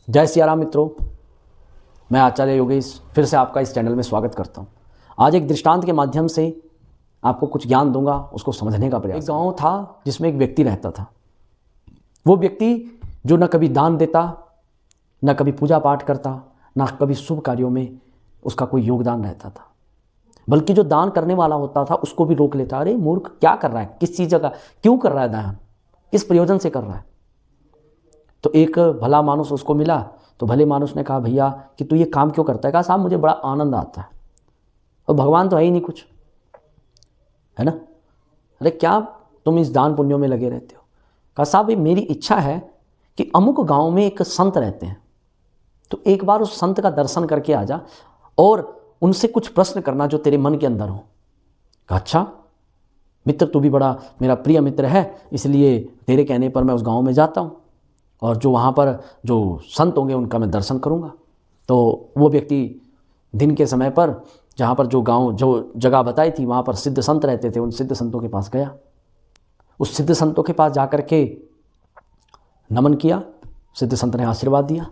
जय सिया राम मित्रों, मैं आचार्य योगेश फिर से आपका इस चैनल में स्वागत करता हूँ। आज एक दृष्टांत के माध्यम से आपको कुछ ज्ञान दूंगा, उसको समझने का प्रयास। एक गांव था जिसमें एक व्यक्ति रहता था। वो व्यक्ति जो न कभी दान देता, न कभी पूजा पाठ करता, न कभी शुभ कार्यों में उसका कोई योगदान रहता था, बल्कि जो दान करने वाला होता था उसको भी रोक लेता। अरे मूर्ख, क्या कर रहा है, किस चीज़ का, क्यों कर रहा है दान, किस प्रयोजन से कर रहा है। तो एक भला मानुस उसको मिला। तो भले मानुस ने कहा, भैया कि तू ये काम क्यों करता है। कहा, साहब मुझे बड़ा आनंद आता है, और भगवान तो है ही नहीं कुछ, है ना। अरे क्या तुम इस दान पुण्यों में लगे रहते हो। कहा, साहब ये मेरी इच्छा है कि अमुक गांव में एक संत रहते हैं, तो एक बार उस संत का दर्शन करके आ जा और उनसे कुछ प्रश्न करना जो तेरे मन के अंदर हो। कहा, अच्छा मित्र, तू भी बड़ा मेरा प्रिय मित्र है, इसलिए तेरे कहने पर मैं उस गांव में जाता हूँ और जो वहाँ पर जो संत होंगे उनका मैं दर्शन करूँगा। तो वो व्यक्ति दिन के समय पर जहाँ पर जो गांव जो जगह बताई थी वहाँ पर सिद्ध संत रहते थे, उन सिद्ध संतों के पास गया। उस सिद्ध संतों के पास जाकर के नमन किया। सिद्ध संत ने आशीर्वाद दिया।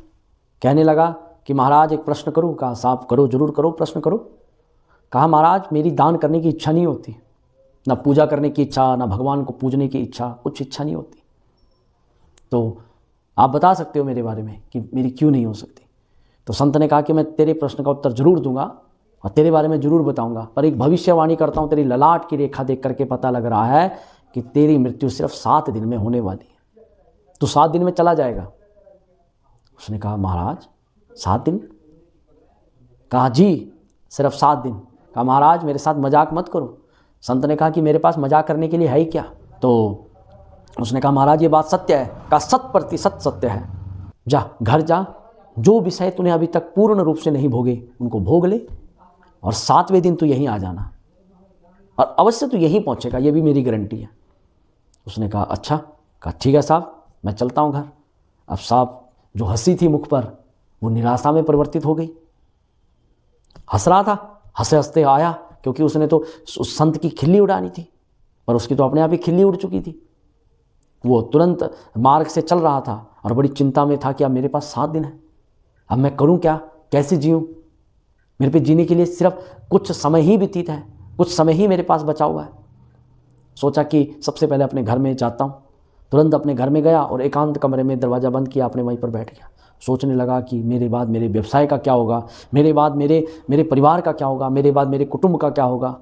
कहने लगा कि महाराज एक प्रश्न करूँ। कहा, साहब करो, जरूर करो, प्रश्न करो। कहा, महाराज मेरी दान करने की इच्छा नहीं होती, ना पूजा करने की इच्छा, ना भगवान को पूजने की इच्छा, कुछ इच्छा नहीं होती। तो आप बता सकते हो मेरे बारे में कि मेरी क्यों नहीं हो सकती। तो संत ने कहा कि मैं तेरे प्रश्न का उत्तर जरूर दूंगा और तेरे बारे में जरूर बताऊंगा, पर एक भविष्यवाणी करता हूँ। तेरी ललाट की रेखा देख करके पता लग रहा है कि तेरी मृत्यु सिर्फ 7 दिन में होने वाली है, तो 7 दिन में चला जाएगा। उसने कहा, महाराज 7 दिन? कहा, जी सिर्फ 7 दिन। कहा, महाराज मेरे साथ मजाक मत करो। संत ने कहा कि मेरे पास मजाक करने के लिए है ही क्या। तो उसने कहा, महाराज ये बात सत्य है। कहा, 100% सत्य है। जा घर जा, जो विषय तूने अभी तक पूर्ण रूप से नहीं भोगे उनको भोग ले, और 7वें दिन तू यहीं आ जाना, और अवश्य तू यहीं पहुंचेगा, ये भी मेरी गारंटी है। उसने कहा, अच्छा। कहा, ठीक है साहब, मैं चलता हूँ घर। अब साहब जो हंसी थी मुख पर वो निराशा में परिवर्तित हो गई। हंस रहा था, हंसते हंसते आया, क्योंकि उसने तो उस संत की खिल्ली उड़ानी थी, पर उसकी तो अपने आप ही खिल्ली उड़ चुकी थी। वो तुरंत मार्ग से चल रहा था और बड़ी चिंता में था कि अब मेरे पास 7 दिन है, अब मैं करूं क्या, कैसे जीऊं। मेरे पे जीने के लिए सिर्फ कुछ समय ही व्यतीत है, कुछ समय ही मेरे पास बचा हुआ है। सोचा कि सबसे पहले अपने घर में जाता हूं। तुरंत अपने घर में गया और एकांत कमरे में दरवाज़ा बंद किया, अपने वहीं पर बैठ गया। सोचने लगा कि मेरे बाद मेरे व्यवसाय का क्या होगा, मेरे बाद मेरे परिवार का क्या होगा, मेरे बाद मेरे कुटुंब का क्या होगा,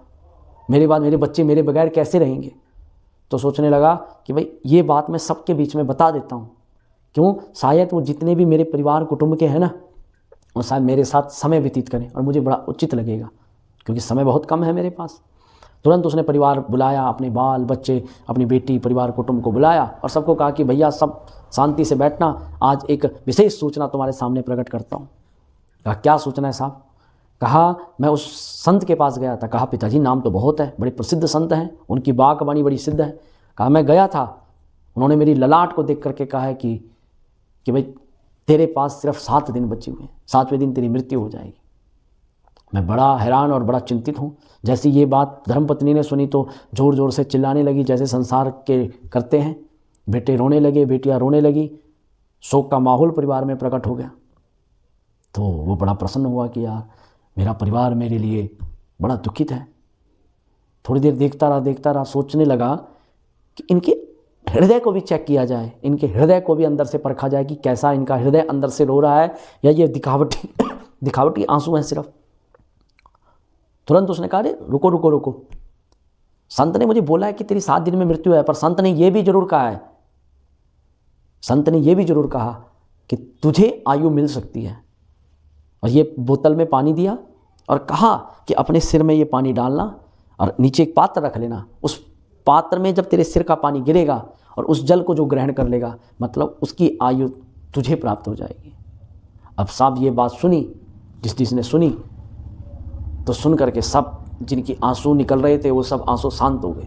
मेरे बाद मेरे बच्चे मेरे बगैर कैसे रहेंगे। तो सोचने लगा कि भाई ये बात मैं सबके बीच में बता देता हूँ, क्यों, शायद वो जितने भी मेरे परिवार कुटुंब के हैं ना, वो शायद मेरे साथ समय व्यतीत करें और मुझे बड़ा उचित लगेगा, क्योंकि समय बहुत कम है मेरे पास। तुरंत उसने परिवार बुलाया, अपने बाल बच्चे, अपनी बेटी, परिवार कुटुंब को बुलाया और सबको कहा कि भैया सब शांति से बैठना, आज एक विशेष सूचना तुम्हारे सामने प्रकट करता हूँ। कहा, क्या सूचना है साहब। कहा, मैं उस संत के पास गया था। कहा, पिताजी नाम तो बहुत है, बड़े प्रसिद्ध संत हैं, उनकी बागवानी बड़ी सिद्ध है। कहा, मैं गया था, उन्होंने मेरी ललाट को देख करके कहा है कि भाई तेरे पास सिर्फ 7 दिन बचे हुए हैं, 7वें दिन तेरी मृत्यु हो जाएगी। मैं बड़ा हैरान और बड़ा चिंतित हूँ। जैसी ये बात धर्मपत्नी ने सुनी तो ज़ोर ज़ोर से चिल्लाने लगी, जैसे संसार के करते हैं। बेटे रोने लगे, बेटियाँ रोने लगी, शोक का माहौल परिवार में प्रकट हो गया। तो वो बड़ा प्रसन्न हुआ कि यार मेरा परिवार मेरे लिए बड़ा दुखित है। थोड़ी देर देखता रहा, सोचने लगा कि इनके हृदय को भी चेक किया जाए, इनके हृदय को भी अंदर से परखा जाए कि कैसा इनका हृदय अंदर से रो रहा है, या ये दिखावटी आंसू हैं सिर्फ। तुरंत उसने कहा, अरे रुको रुको रुको, संत ने मुझे बोला है कि तेरी 7 दिन में मृत्यु है, पर संत ने ये भी जरूर कहा कि तुझे आयु मिल सकती है। और ये बोतल में पानी दिया और कहा कि अपने सिर में ये पानी डालना और नीचे एक पात्र रख लेना, उस पात्र में जब तेरे सिर का पानी गिरेगा और उस जल को जो ग्रहण कर लेगा, मतलब उसकी आयु तुझे प्राप्त हो जाएगी। अब साहब ये बात सुनी, जिसने सुनी, तो सुन करके सब जिनकी आंसू निकल रहे थे वो सब आंसू शांत हो गए।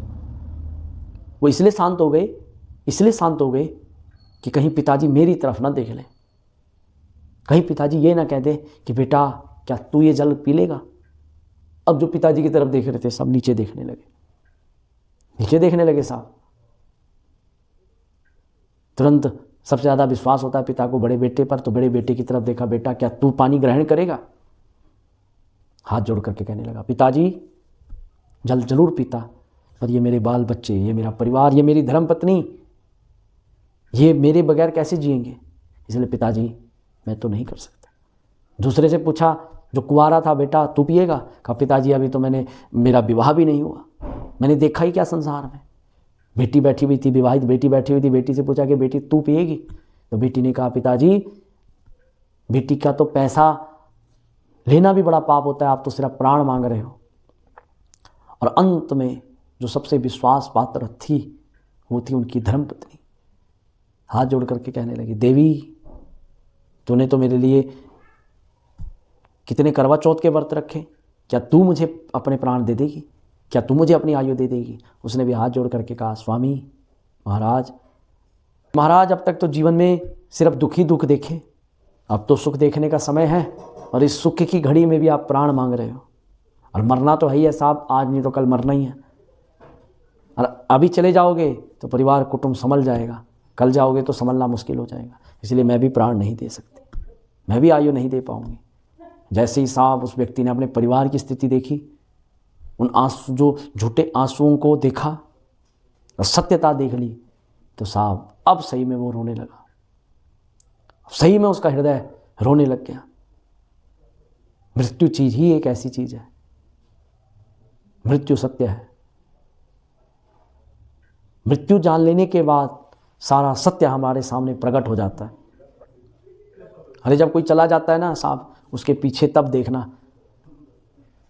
वो इसलिए शांत हो गए कि कहीं पिताजी मेरी तरफ ना देख लें, कहीं पिताजी ये ना कह दे कि बेटा क्या तू ये जल पी लेगा। अब जो पिताजी की तरफ देख रहे थे सब नीचे देखने लगे साहब। तुरंत सबसे ज़्यादा विश्वास होता है पिता को बड़े बेटे पर, तो बड़े बेटे की तरफ देखा, बेटा क्या तू पानी ग्रहण करेगा? हाथ जोड़ करके कहने लगा, पिताजी जल जरूर पीता, पर ये मेरे बाल बच्चे, ये मेरा परिवार, ये मेरी धर्मपत्नी, ये मेरे बगैर कैसे जिएंगे, इसलिए पिताजी मैं तो नहीं कर सकता। दूसरे से पूछा, जो कुंवारा था, बेटा तू पिएगा? कहा, पिताजी अभी तो मेरा विवाह भी नहीं हुआ, मैंने देखा ही क्या संसार में। बेटी बैठी हुई थी, विवाहित बेटी बैठी हुई थी, बेटी से पूछा कि बेटी तू पिएगी? तो बेटी ने कहा, पिताजी बेटी का तो पैसा लेना भी बड़ा पाप होता है, आप तो सिर्फ प्राण मांग रहे हो। और अंत में जो सबसे विश्वास पात्र थी वो थी उनकी धर्मपत्नी। हाथ जोड़ करके कहने लगी, देवी तूने तो मेरे लिए कितने करवा चौथ के व्रत रखे, क्या तू मुझे अपने प्राण दे देगी? क्या तू मुझे अपनी आयु दे देगी? उसने भी हाथ जोड़ करके कहा, स्वामी महाराज अब तक तो जीवन में सिर्फ दुख ही दुख देखे, अब तो सुख देखने का समय है, और इस सुख की घड़ी में भी आप प्राण मांग रहे हो। और मरना तो है ही है साहब, आज नहीं तो कल मरना ही है। और अभी चले जाओगे तो परिवार कुटुंब संभल जाएगा, कल जाओगे तो संभलना मुश्किल हो जाएगा, इसलिए मैं भी प्राण नहीं दे सकती, मैं भी आयु नहीं दे पाऊंगी। जैसे ही साहब उस व्यक्ति ने अपने परिवार की स्थिति देखी, उन आंसू, जो झूठे आंसुओं को देखा और सत्यता देख ली, तो साहब अब सही में वो रोने लगा, सही में उसका हृदय रोने लग गया। मृत्यु चीज ही एक ऐसी चीज है, मृत्यु सत्य है। मृत्यु जान लेने के बाद सारा सत्य हमारे सामने प्रकट हो जाता है। अरे जब कोई चला जाता है ना साहब, उसके पीछे तब देखना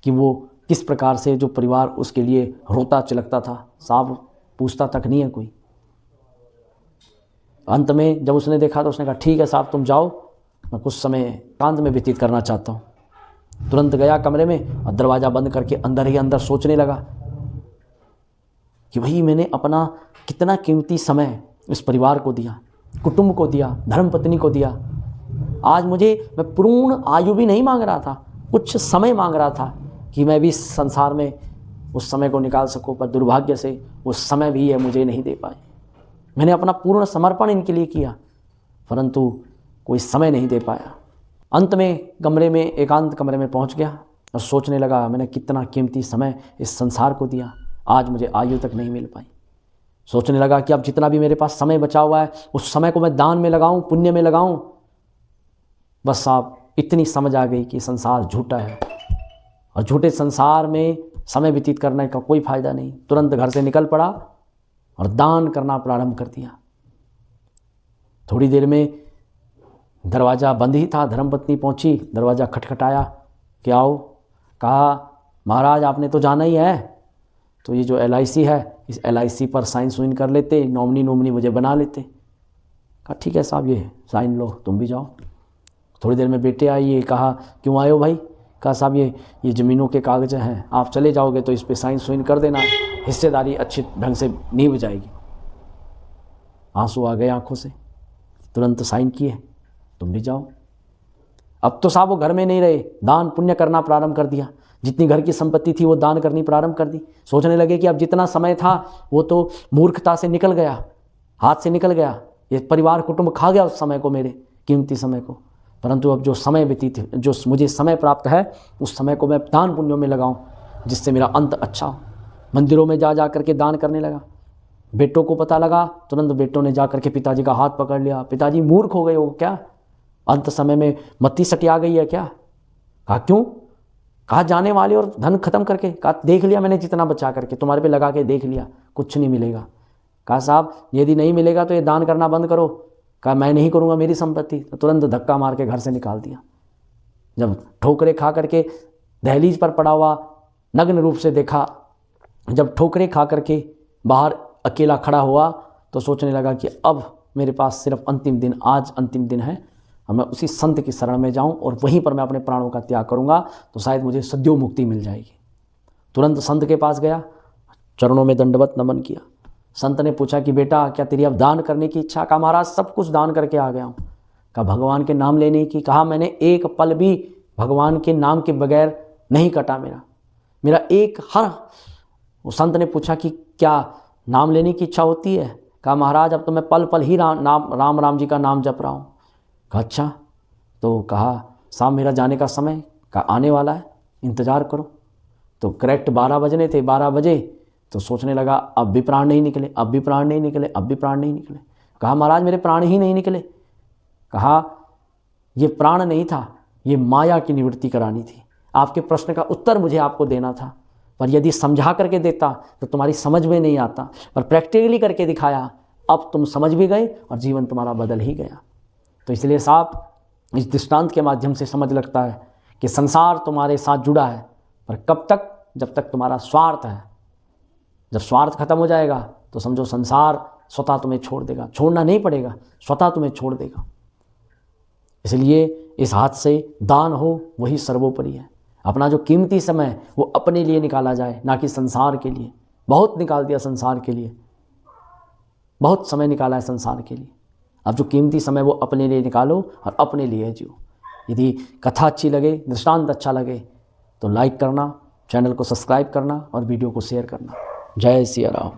कि वो किस प्रकार से जो परिवार उसके लिए रोता चिलकता था, साहब पूछता तक नहीं है कोई। अंत में जब उसने देखा तो उसने कहा, ठीक है साहब तुम जाओ, मैं कुछ समय एकांत में व्यतीत करना चाहता हूँ। तुरंत गया कमरे में और दरवाज़ा बंद करके अंदर ही अंदर सोचने लगा कि भाई मैंने अपना कितना कीमती समय इस परिवार को दिया, कुटुंब को दिया, धर्मपत्नी को दिया। आज मैं पूर्ण आयु भी नहीं मांग रहा था, कुछ समय मांग रहा था कि मैं भी इस संसार में उस समय को निकाल सकूं, पर दुर्भाग्य से उस समय भी ये मुझे नहीं दे पाए। मैंने अपना पूर्ण समर्पण इनके लिए किया, परंतु कोई समय नहीं दे पाया। अंत में एकांत कमरे में पहुंच गया और सोचने लगा, मैंने कितना कीमती समय इस संसार को दिया, आज मुझे आयु तक नहीं मिल पाई। सोचने लगा कि अब जितना भी मेरे पास समय बचा हुआ है उस समय को मैं दान में लगाऊं, पुण्य में लगाऊं। बस साहब इतनी समझ आ गई कि संसार झूठा है और झूठे संसार में समय व्यतीत करने का कोई फायदा नहीं। तुरंत घर से निकल पड़ा और दान करना प्रारंभ कर दिया। थोड़ी देर में दरवाज़ा बंद ही था, धर्मपत्नी पहुंची, दरवाज़ा खटखटाया कि आओ। कहा, महाराज आपने तो जाना ही है, तो ये जो LIC है इस LIC पर साइन सुइन कर लेते, नॉमिनी मुझे बना लेते। कहा ठीक है साहब, ये साइन लो, तुम भी जाओ। थोड़ी देर में बेटे आई, ये कहा क्यों आए हो भाई? कहा साहब ये ज़मीनों के कागज़ हैं, आप चले जाओगे तो इस पे साइन सुइन कर देना, हिस्सेदारी अच्छी ढंग से नींव जाएगी। आंसू आ गए आंखों से, तुरंत साइन किए, तुम भी जाओ। अब तो साहब वो घर में नहीं रहे, दान पुण्य करना प्रारंभ कर दिया। जितनी घर की संपत्ति थी वो दान करनी प्रारंभ कर दी। सोचने लगे कि अब जितना समय था वो तो मूर्खता से निकल गया, हाथ से निकल गया, ये परिवार कुटुंब खा गया उस समय को, मेरे कीमती समय को। परंतु अब जो समय व्यतीत, जो मुझे समय प्राप्त है उस समय को मैं दान पुण्यों में लगाऊं, जिससे मेरा अंत अच्छा हो। मंदिरों में जा करके दान करने लगा। बेटों को पता लगा, तुरंत बेटों ने जा करके पिताजी का हाथ पकड़ लिया। पिताजी मूर्ख हो गए हो क्या? अंत समय में मत्ती सटिया गई है क्या? कहा क्यों? कहा जाने वाले और धन खत्म करके। कहा देख लिया मैंने जितना बचा करके, तुम्हारे पे लगा के देख लिया, कुछ नहीं मिलेगा। कहा साहब यदि नहीं मिलेगा तो ये दान करना बंद करो। कहा मैं नहीं करूँगा, मेरी संपत्ति। तो तुरंत धक्का मार के घर से निकाल दिया। जब ठोकरे खा करके दहलीज पर पड़ा हुआ नग्न रूप से देखा, जब ठोकरे खा करके बाहर अकेला खड़ा हुआ तो सोचने लगा कि अब मेरे पास सिर्फ अंतिम दिन, आज अंतिम दिन है, और मैं उसी संत की शरण में जाऊं और वहीं पर मैं अपने प्राणों का त्याग करूंगा तो शायद मुझे सद्यो मुक्ति मिल जाएगी। तुरंत संत के पास गया, चरणों में दंडवत नमन किया। संत ने पूछा कि बेटा क्या तेरी अब दान करने की इच्छा? कहा महाराज सब कुछ दान करके आ गया हूँ। कहा भगवान के नाम लेने की? कहा मैंने एक पल भी भगवान के नाम के बगैर नहीं कटा मेरा एक हर। वो संत ने पूछा कि क्या नाम लेने की इच्छा होती है? कहा महाराज अब तो मैं पल पल ही राम राम जी का नाम जप रहा हूँ। कहा अच्छा, तो कहा साहब मेरा जाने का समय का आने वाला है, इंतज़ार करो। तो करेक्ट 12 बजने थे, 12 बजे तो सोचने लगा अब भी प्राण नहीं निकले, अब भी प्राण नहीं निकले, अब भी प्राण नहीं निकले। कहा महाराज मेरे प्राण ही नहीं निकले। कहा ये प्राण नहीं था, ये माया की निवृत्ति करानी थी। आपके प्रश्न का उत्तर मुझे आपको देना था, पर यदि समझा करके देता तो तुम्हारी समझ में नहीं आता, पर प्रैक्टिकली करके दिखाया, अब तुम समझ भी गए और जीवन तुम्हारा बदल ही गया। तो इसलिए साहब इस दृष्टांत के माध्यम से समझ लगता है कि संसार तुम्हारे साथ जुड़ा है, पर कब तक? जब तक तुम्हारा स्वार्थ है। जब स्वार्थ खत्म हो जाएगा तो समझो संसार स्वतः तुम्हें छोड़ देगा, छोड़ना नहीं पड़ेगा, स्वतः तुम्हें छोड़ देगा। इसलिए इस हाथ से दान हो वही सर्वोपरि है। अपना जो कीमती समय वो अपने लिए निकाला जाए, ना कि संसार के लिए। बहुत निकाल दिया संसार के लिए, बहुत समय निकाला है संसार के लिए। अब जो कीमती समय वो अपने लिए निकालो और अपने लिए जियो। यदि कथा अच्छी लगे, दृष्टांत अच्छा लगे तो लाइक करना, चैनल को सब्सक्राइब करना और वीडियो को शेयर करना। जय सिया राम।